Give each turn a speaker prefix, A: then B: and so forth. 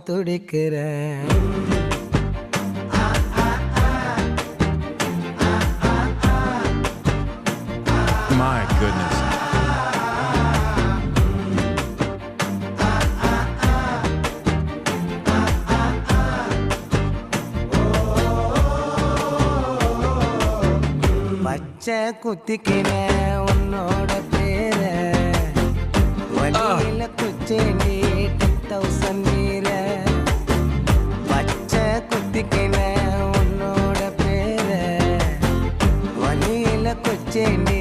A: துடிக்கிறேன்.
B: My goodness.
A: பச்சை குத்திக்கின உன்னோட பேர வழியில குச்சேண்டி 10,000 மீற. பச்சை குத்திக்கின உன்னோட பேர வழியில குச்சேண்டி